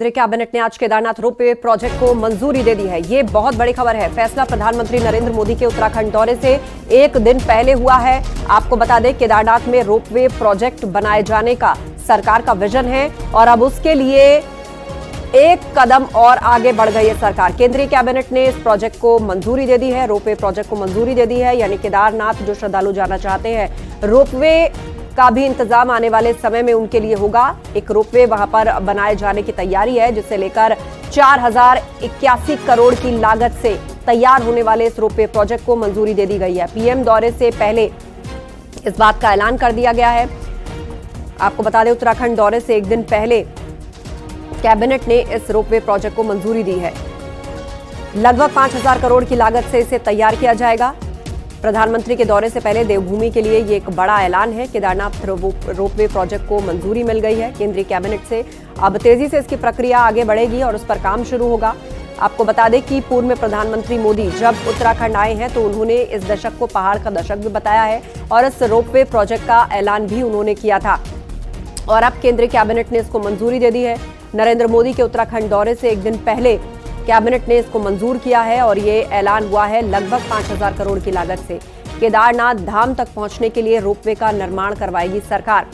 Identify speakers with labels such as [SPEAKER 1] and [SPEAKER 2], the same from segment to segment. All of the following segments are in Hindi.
[SPEAKER 1] केंद्रीय कैबिनेट ने आज केदारनाथ रोपवे प्रोजेक्ट को मंजूरी दे दी है। ये बहुत बड़ी खबर है। फैसला प्रधानमंत्री नरेंद्र मोदी के उत्तराखंड दौरे से एक दिन पहले हुआ है। आपको बता दें, केदारनाथ में रोपवे प्रोजेक्ट बनाए जाने का सरकार का विजन है और अब उसके लिए एक कदम और आगे बढ़ गई है सरकार। केंद्रीय कैबिनेट ने इस प्रोजेक्ट को मंजूरी दे दी है, रोपवे प्रोजेक्ट को मंजूरी दे दी है। यानी केदारनाथ जो श्रद्धालु जाना चाहते हैं, रोपवे का भी इंतजाम आने वाले समय में उनके लिए होगा। एक रोपवे वहां पर बनाए जाने की तैयारी है, जिसे लेकर 4081 करोड़ की लागत से तैयार होने वाले इस रोपवे प्रोजेक्ट को मंजूरी दे दी गई है। पीएम दौरे से पहले इस बात का ऐलान कर दिया गया है। आपको बता दें, उत्तराखंड दौरे से एक दिन पहले कैबिनेट ने इस रोपवे प्रोजेक्ट को मंजूरी दी है। लगभग 5000 करोड़ की लागत से इसे तैयार किया जाएगा। प्रधानमंत्री के दौरे से पहले देवभूमि के लिए ये एक बड़ा ऐलान है। केदारनाथ रोपवे प्रोजेक्ट को मंजूरी मिल गई है केंद्रीय कैबिनेट से। अब तेजी से इसकी प्रक्रिया आगे बढ़ेगी और उस पर काम शुरू होगा। आपको बता दें कि पूर्व में प्रधानमंत्री मोदी जब उत्तराखंड आए हैं तो उन्होंने इस दशक को पहाड़ का दशक भी बताया है और इस रोपवे प्रोजेक्ट का ऐलान भी उन्होंने किया था और अब केंद्रीय कैबिनेट ने इसको मंजूरी दे दी है। नरेंद्र मोदी के उत्तराखंड दौरे से एक दिन पहले कैबिनेट ने इसको मंजूर किया है और ये ऐलान हुआ है लगभग 5000 करोड़ की लागत से केदारनाथ धाम तक पहुंचने के लिए रोपवे का निर्माण करवाएगी सरकार।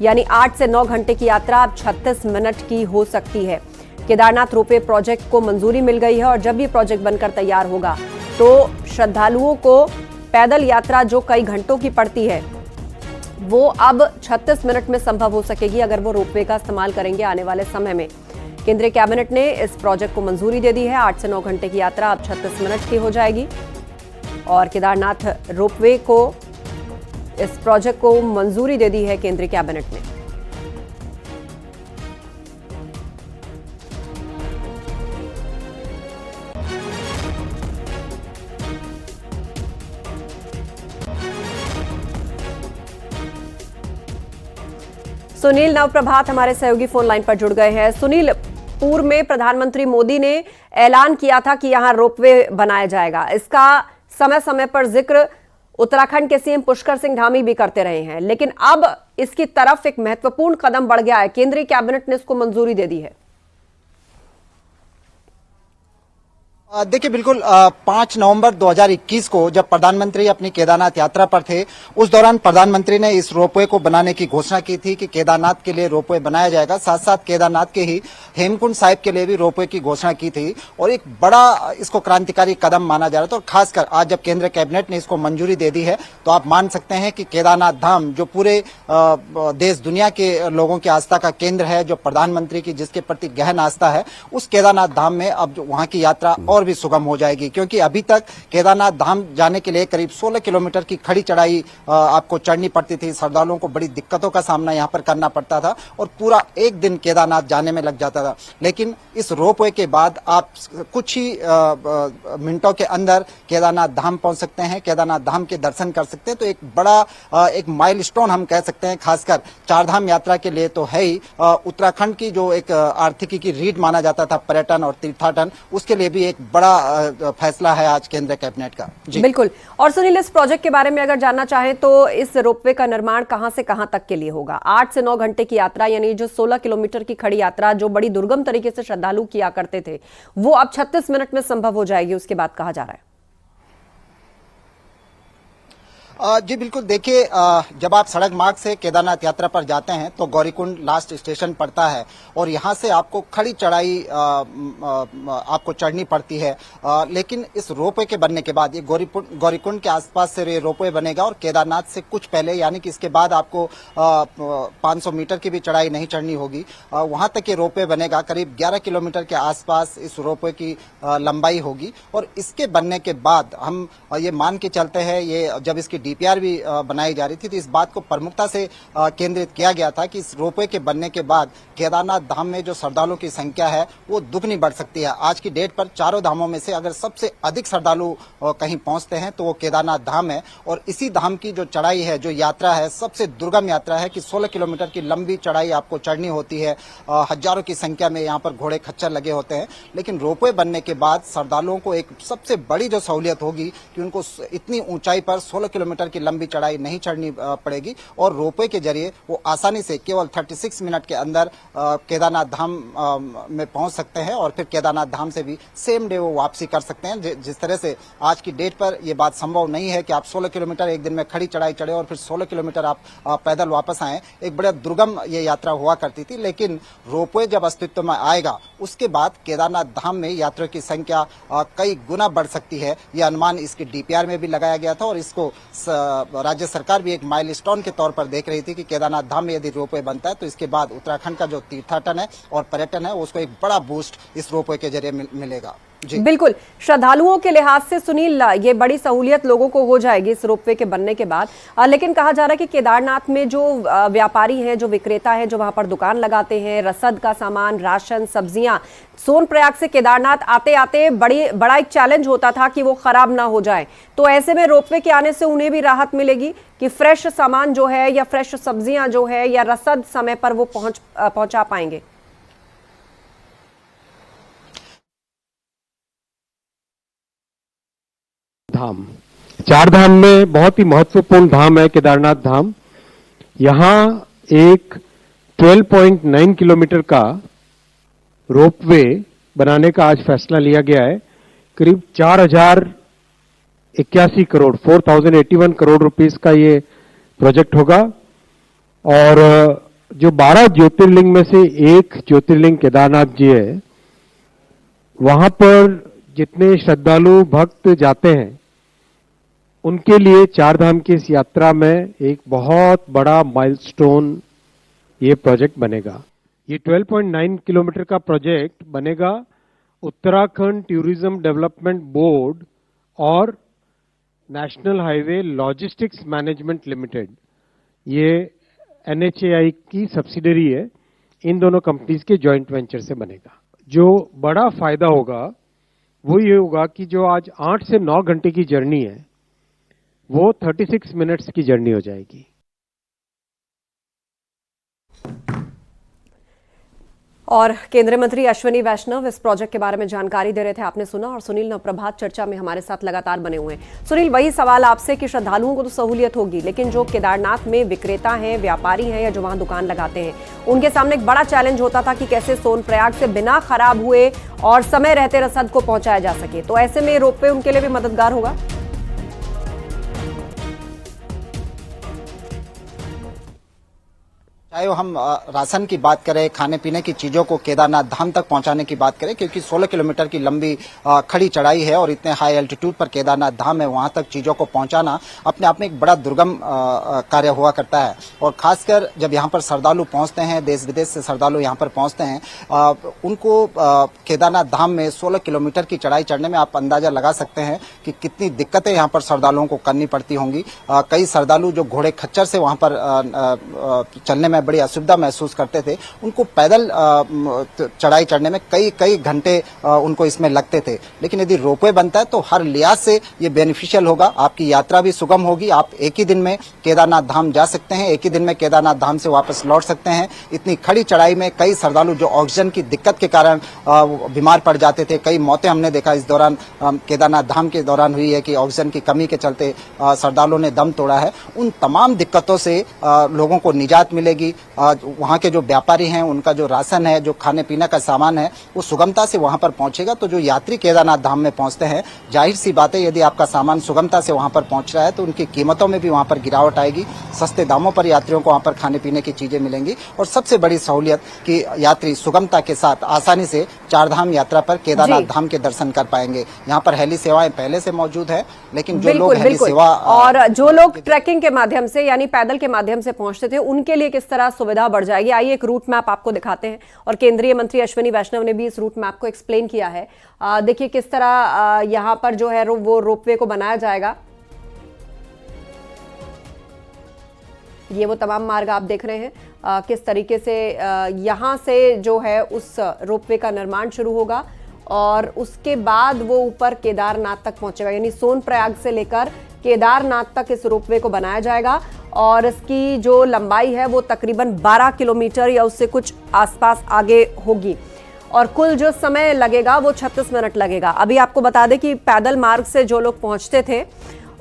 [SPEAKER 1] यानी 8 से 9 घंटे की यात्रा अब 36 मिनट की हो सकती है। केदारनाथ रोपवे प्रोजेक्ट को मंजूरी मिल गई है और जब ये प्रोजेक्ट बनकर तैयार होगा तो श्रद्धालुओं को पैदल यात्रा जो कई घंटों की पड़ती है वो अब 36 मिनट में संभव हो सकेगी अगर वो रोपवे का इस्तेमाल करेंगे आने वाले समय में। केंद्रीय कैबिनेट ने इस प्रोजेक्ट को मंजूरी दे दी है। 8 से 9 घंटे की यात्रा अब 36 मिनट की हो जाएगी और केदारनाथ रोपवे को इस प्रोजेक्ट को मंजूरी दे दी है केंद्रीय कैबिनेट ने। सुनील नवप्रभात हमारे सहयोगी फोन लाइन पर जुड़ गए हैं। सुनील, पूर्व में प्रधानमंत्री मोदी ने ऐलान किया था कि यहां रोपवे बनाया जाएगा। इसका समय समय पर जिक्र उत्तराखंड के सीएम पुष्कर सिंह धामी भी करते रहे हैं, लेकिन अब इसकी तरफ एक महत्वपूर्ण कदम बढ़ गया है। केंद्रीय कैबिनेट ने इसको मंजूरी दे दी है।
[SPEAKER 2] देखिए, बिल्कुल 5 नवंबर 2021 को जब प्रधानमंत्री अपनी केदारनाथ यात्रा पर थे, उस दौरान प्रधानमंत्री ने इस रोपवे को बनाने की घोषणा की थी कि केदारनाथ के लिए रोपवे बनाया जाएगा। साथ साथ केदारनाथ के ही हेमकुंड साहिब के लिए भी रोपवे की घोषणा की थी और एक बड़ा इसको क्रांतिकारी कदम माना जा रहा था। और खासकर आज जब केंद्रीय कैबिनेट ने इसको मंजूरी दे दी है तो आप मान सकते हैं कि केदारनाथ धाम जो पूरे देश दुनिया के लोगों की आस्था का केंद्र है, जो प्रधानमंत्री की जिसके प्रति गहन आस्था है, उस केदारनाथ धाम में अब वहां की यात्रा और भी सुगम हो जाएगी। क्योंकि अभी तक केदारनाथ धाम जाने के लिए करीब 16 किलोमीटर की खड़ी चढ़ाई आपको चढ़नी पड़ती थी। श्रद्धालुओं को बड़ी दिक्कतों का सामना यहां पर करना पड़ता था और पूरा एक दिन केदारनाथ जाने में लग जाता था। लेकिन इस रोपवे के बाद आप कुछ ही मिनटों के अंदर केदारनाथ धाम पहुंच सकते हैं, केदारनाथ धाम के दर्शन कर सकते हैं। तो एक बड़ा एक माइलस्टोन हम कह सकते हैं, खासकर चारधाम यात्रा के लिए तो है ही। उत्तराखंड की जो एक आर्थिकी की रीढ़ माना जाता था पर्यटन और तीर्थाटन, उसके लिए भी एक बड़ा फैसला है आज केंद्रीय कैबिनेट का। जी
[SPEAKER 1] बिल्कुल। और सुनील, इस प्रोजेक्ट के बारे में अगर जानना चाहें तो इस रोपवे का निर्माण कहां से कहां तक के लिए होगा? 8 से 9 घंटे की यात्रा, यानी जो 16 किलोमीटर की खड़ी यात्रा जो बड़ी दुर्गम तरीके से श्रद्धालु किया करते थे, वो अब 36 मिनट में संभव हो जाएगी, उसके बाद कहा जा रहा है।
[SPEAKER 2] जी बिल्कुल। देखिए, जब आप सड़क मार्ग से केदारनाथ यात्रा पर जाते हैं तो गौरीकुंड लास्ट स्टेशन पड़ता है और यहां से आपको खड़ी चढ़ाई आपको चढ़नी पड़ती है। लेकिन इस रोपवे के बनने के बाद ये गौरीकुंड के आसपास से ये रोपवे बनेगा और केदारनाथ से कुछ पहले, यानी कि इसके बाद आपको 500 मीटर की भी चढ़ाई नहीं चढ़नी होगी। वहां तक ये रोपवे बनेगा। करीब 11 किलोमीटर के आसपास इस रोपवे की लंबाई होगी और इसके बनने के बाद हम ये मान के चलते हैं, ये जब इसकी डीपीआर भी बनाई जा रही थी तो इस बात को प्रमुखता से केंद्रित किया गया था कि इस रोपवे के बनने के बाद केदारनाथ धाम में जो श्रद्धालुओं की संख्या है वो दुगनी बढ़ सकती है। आज की डेट पर चारों धामों में से अगर सबसे अधिक श्रद्धालु कहीं पहुंचते हैं तो वो केदारनाथ धाम है। और इसी धाम की जो चढ़ाई है, जो यात्रा है, सबसे दुर्गम यात्रा है कि 16 किलोमीटर की लंबी चढ़ाई आपको चढ़नी होती है। हजारों की संख्या में यहाँ पर घोड़े खच्चर लगे होते हैं। लेकिन रोपवे बनने के बाद श्रद्धालुओं को एक सबसे बड़ी जो सहूलियत होगी कि उनको इतनी ऊंचाई पर 16 किलोमीटर किलोमीटर की लंबी चढ़ाई नहीं चढ़नी पड़ेगी और रोपवे के जरिए वो आसानी से केवल 36 मिनट के अंदर केदारनाथ धाम में पहुंच सकते हैं और फिर केदारनाथ धाम से भी सेम डे वो वापसी कर सकते हैं। जिस तरह से आज की डेट पर ये बात संभव नहीं है कि आप 16 किलोमीटर एक दिन में खड़ी चढ़ाई चढ़े और फिर 16 किलोमीटर आप पैदल वापस आए। एक बड़ा दुर्गम ये यात्रा हुआ करती थी, लेकिन रोपवे जब अस्तित्व में आएगा उसके बाद केदारनाथ धाम में यात्रियों की संख्या कई गुना बढ़ सकती है। ये अनुमान इसके डीपीआर में भी लगाया गया था और इसको राज्य सरकार भी एक माइलस्टोन के तौर पर देख रही थी कि केदारनाथ धाम में यदि रोपवे बनता है तो इसके बाद उत्तराखंड का जो तीर्थाटन है और पर्यटन है उसको एक बड़ा बूस्ट इस रोपवे के जरिए मिलेगा। जी
[SPEAKER 1] बिल्कुल, श्रद्धालुओं के लिहाज से सुनील ये बड़ी सहूलियत लोगों को हो जाएगी इस रोपवे के बनने के बाद। लेकिन कहा जा रहा है कि केदारनाथ में जो व्यापारी हैं, जो विक्रेता हैं, जो वहां पर दुकान लगाते हैं, रसद का सामान, राशन, सब्जियां, सोनप्रयाग से केदारनाथ आते आते बड़ा एक चैलेंज होता था कि वो खराब ना हो जाए। तो ऐसे में रोपवे के आने से उन्हें भी राहत मिलेगी कि फ्रेश सामान जो है या फ्रेश सब्जियां जो है या रसद समय पर वो पहुंचा पाएंगे।
[SPEAKER 3] धाम, चार धाम में बहुत ही महत्वपूर्ण धाम है केदारनाथ धाम। यहां एक 12.9 किलोमीटर का रोपवे बनाने का आज फैसला लिया गया है। करीब 4081 करोड़ 4081 करोड़ रुपीस का ये प्रोजेक्ट होगा और जो 12 ज्योतिर्लिंग में से एक ज्योतिर्लिंग केदारनाथ जी है, वहां पर जितने श्रद्धालु भक्त जाते हैं उनके लिए चार धाम की इस यात्रा में एक बहुत बड़ा माइलस्टोन ये प्रोजेक्ट बनेगा। ये 12.9 किलोमीटर का प्रोजेक्ट बनेगा उत्तराखंड टूरिज्म डेवलपमेंट बोर्ड और national highway logistics management limited, ये NHAI की सब्सिडरी है, इन दोनों कंपनीज के जॉइंट वेंचर से बनेगा। जो बड़ा फायदा होगा वो ये होगा कि जो आज 8 से 9 घंटे की जर्नी है वो 36 मिनट्स की जर्नी हो जाएगी।
[SPEAKER 1] और केंद्रीय मंत्री अश्विनी वैष्णव इस प्रोजेक्ट के बारे में जानकारी दे रहे थे, आपने सुना। और सुनील नवप्रभात चर्चा में हमारे साथ लगातार बने हुए हैं। सुनील, वही सवाल आपसे कि श्रद्धालुओं को तो सहूलियत होगी, लेकिन जो केदारनाथ में विक्रेता हैं, व्यापारी हैं या जो वहां दुकान लगाते हैं, उनके सामने एक बड़ा चैलेंज होता था कि कैसे सोनप्रयाग से बिना खराब हुए और समय रहते रसद को पहुंचाया जा सके। तो ऐसे में रोपवे उनके लिए भी मददगार होगा।
[SPEAKER 2] चाहे हम राशन की बात करें, खाने पीने की चीजों को केदारनाथ धाम तक पहुंचाने की बात करें, क्योंकि 16 किलोमीटर की लंबी खड़ी चढ़ाई है और इतने हाई एल्टीट्यूड पर केदारनाथ धाम है, वहां तक चीजों को पहुंचाना अपने आप में एक बड़ा दुर्गम कार्य हुआ करता है। और खासकर जब यहाँ पर श्रद्धालु पहुंचते हैं, देश विदेश से श्रद्धालु यहाँ पर पहुंचते हैं, उनको केदारनाथ धाम में 16 किलोमीटर की चढ़ाई चढ़ने में आप अंदाजा लगा सकते हैं कि कितनी दिक्कतें यहाँ पर श्रद्धालुओं को करनी पड़ती होंगी। कई श्रद्धालु जो घोड़े खच्चर से वहां पर चलने में बड़ी असुविधा महसूस करते थे, उनको पैदल चढ़ाई चढ़ने में कई घंटे उनको इसमें लगते थे। लेकिन यदि रोपवे बनता है तो हर लिहाज से ये बेनिफिशियल होगा, आपकी यात्रा भी सुगम होगी। आप एक ही दिन में केदारनाथ धाम जा सकते हैं, एक ही दिन में केदारनाथ धाम से वापस लौट सकते हैं। इतनी खड़ी चढ़ाई में कई श्रद्धालु जो ऑक्सीजन की दिक्कत के कारण बीमार पड़ जाते थे, कई मौतें हमने देखा इस दौरान केदारनाथ धाम के दौरान हुई है कि ऑक्सीजन की कमी के चलते श्रद्धालुओं ने दम तोड़ा है। उन तमाम दिक्कतों से लोगों को निजात मिलेगी। वहाँ के जो व्यापारी हैं, उनका जो राशन है, जो खाने पीने का सामान है, वो सुगमता से वहाँ पर पहुंचेगा। तो जो यात्री केदारनाथ धाम में पहुंचते हैं, जाहिर सी बात है यदि आपका सामान सुगमता से वहाँ पर पहुंच रहा है तो उनकी कीमतों में भी वहाँ पर गिरावट आएगी। सस्ते दामों पर यात्रियों को वहाँ पर खाने पीने की चीजें मिलेंगी। और सबसे बड़ी सहूलियत कि यात्री सुगमता के साथ आसानी से चार धाम यात्रा पर केदारनाथ धाम के दर्शन कर पाएंगे। यहाँ पर हेली सेवाएं पहले से मौजूद है, लेकिन जो लोग हेली सेवा
[SPEAKER 1] और जो लोग ट्रैकिंग के माध्यम से यानी पैदल के माध्यम से पहुंचते थे, उनके लिए किस तरह सुविधा बढ़ जाएगी। आइए एक रूट मैप आपको दिखाते हैं और केंद्रीय मंत्री अश्विनी वैष्णव ने भी इस रूट मैप को एक्सप्लेन किया है। देखिए किस तरह यहां पर जो है वो रोपवे को बनाया जाएगा। ये वो तमाम मार्ग आप देख रहे हैं किस तरीके से यहां से जो है उस रोपवे का निर्माण शुरू होगा और उसके बाद वो ऊपर केदारनाथ तक पहुंचेगा। यानी सोनप्रयाग से लेकर केदारनाथ तक इस रोपवे को बनाया जाएगा और इसकी जो लंबाई है वो तकरीबन 12 किलोमीटर या उससे कुछ आसपास आगे होगी और कुल जो समय लगेगा वो 36 मिनट लगेगा। अभी आपको बता दें कि पैदल मार्ग से जो लोग पहुंचते थे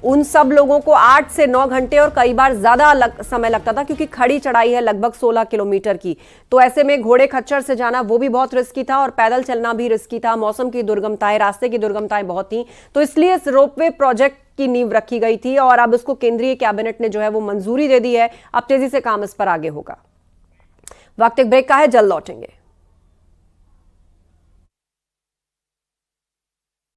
[SPEAKER 1] उन सब लोगों को 8 से 9 घंटे और कई बार ज्यादा समय लगता था, क्योंकि खड़ी चढ़ाई है लगभग 16 किलोमीटर की। तो ऐसे में घोड़े खच्चर से जाना वो भी बहुत रिस्की था और पैदल चलना भी रिस्की था। मौसम की दुर्गमताएं, रास्ते की दुर्गमताएं बहुत थी। तो इसलिए इस रोपवे प्रोजेक्ट की नींव रखी गई थी और अब इसको केंद्रीय कैबिनेट ने जो है वो मंजूरी दे दी है। अब तेजी से काम इस पर आगे होगा। वक्त एक ब्रेक का है, जल्द लौटेंगे।